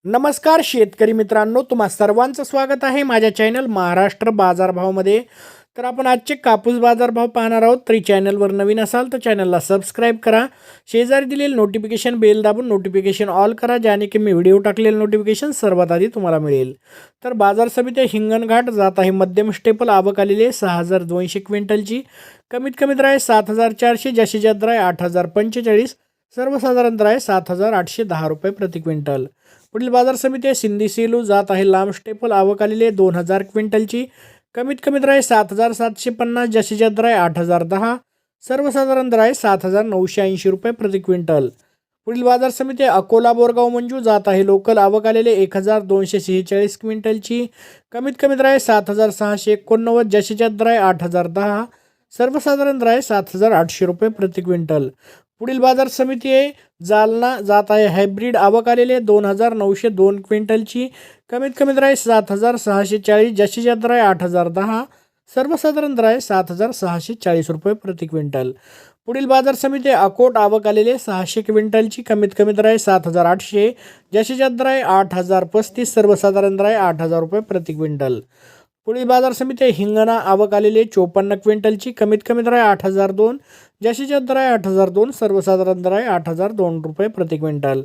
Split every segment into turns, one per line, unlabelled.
नमस्कार शेतकरी मित्रांनो, तुम्हा सर्वांचं स्वागत आहे माझ्या चॅनल महाराष्ट्र बाजारभावमध्ये। तर आपण आजचे कापूस बाजारभाव पाहणार आहोत। तरी चॅनलवर नवीन असाल तर चॅनलला सबस्क्राइब करा, शेजारी दिलेले नोटिफिकेशन बेल दाबून नोटिफिकेशन ऑल करा, ज्याने की मी व्हिडिओ टाकलेले नोटिफिकेशन सर्वात आधी तुम्हाला मिळेल। तर बाजार समिती हिंगणघाट जात आहे मध्यम स्टेपल, आवक आलेली आहे 6200 क्विंटलची। कमीत कमी दर आहे 7400, जास्तीत जास्त दर आहे 8045, सर्वसाधारण दर आहे 7810 रुपये प्रति क्विंटल। पुढील बाजार समिती आहे सिंधी सेलू, जात आहे लांब स्टेपल, आवक आलेली आहे 2000 क्विंटलची। कमीत कमी दर आहे 7750, जास्तीत जास्त दर आहे 8010, सर्वसाधारण दर आहे 7980 रुपये प्रति क्विंटल। पुढील बाजार समिती आहे अकोला बोरगाव मंजू, जात आहे लोकल, आवक आलेली 1246 क्विंटलची। कमीत कमी दर आहे 7689, जास्तीत जास्त दर आहे 8010, सर्वसाधारण दर आहे 7800 रुपये प्रति क्विंटल। पुढील बाजार समिती आहे जालना, जात आहे हायब्रिड, आवक आलेली आहे 2902 क्विंटलची। कमीत कमी दर आहे 7640, जास्तीत जास्त दर आहे 8010, सर्वसाधारण दर आहे 7640 रुपये प्रति क्विंटल। पुढील बाजार समिती आहे अकोट, आवक आलेली आहे 600 क्विंटलची। कमीत कमी दर आहे 7800, जास्तीत जास्त दर आहे 8035, सर्वसाधारण दर आहे 8000 रुपये प्रति क्विंटल। पुढील बाजार समिती आहे हिंगणा, आवक आलेली आहे 54 क्विंटलची। कमीत कमी दर आहे 8002, जास्तीत जास्त दर आहे 8002, सर्वसाधारण दर आहे 8002 रुपये प्रति क्विंटल।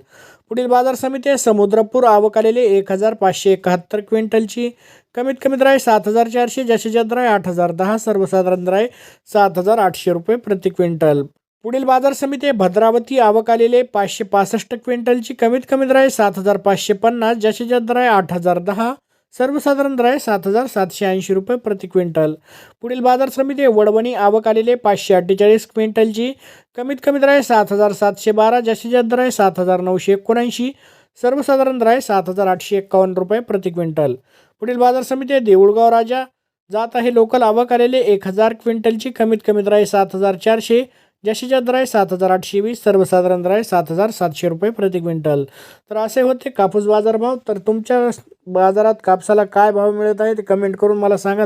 पुढील बाजार समिती आहे समुद्रपूर, आवक आलेली 1571 क्विंटलची। कमीत कमी दर आहे 7400, जास्तीत जास्त दर आहे 8010, सर्वसाधारण दर आहे 7800 रुपये प्रति क्विंटल। पुढील बाजार समिती आहे भद्रावती, आवक आलेली 565 क्विंटलची। कमीत कमी दर आहे 7550, जास्तीत जास्त दर आहे 8010, सर्वसाधारण दर आहे 7780 रुपये प्रति क्विंटल। पुढील बाजार समिती आहे वडवणी, आवक आलेली 548 क्विंटलची। कमीत कमी दर आहे 7712, जास्तीत जास्त दर आहे 7979, सर्वसाधारण दर आहे 7851 रुपये प्रति क्विंटल। पुढील बाजार समिती आहे देऊळगाव राजा, जात आहे लोकल, आवक आलेली 1000 क्विंटलची। कमीत कमी दर आहे 7400, जास्तीत जास्त दर आहे 7820, सर्वसाधारण दर आहे 7700 रुपये प्रति क्विंटल। तर असे होते कापूस बाजारभाव। तर तुमच्या बाजारात कापसाला काय भाव मिळत आहे ते कमेंट करून मला सांगा।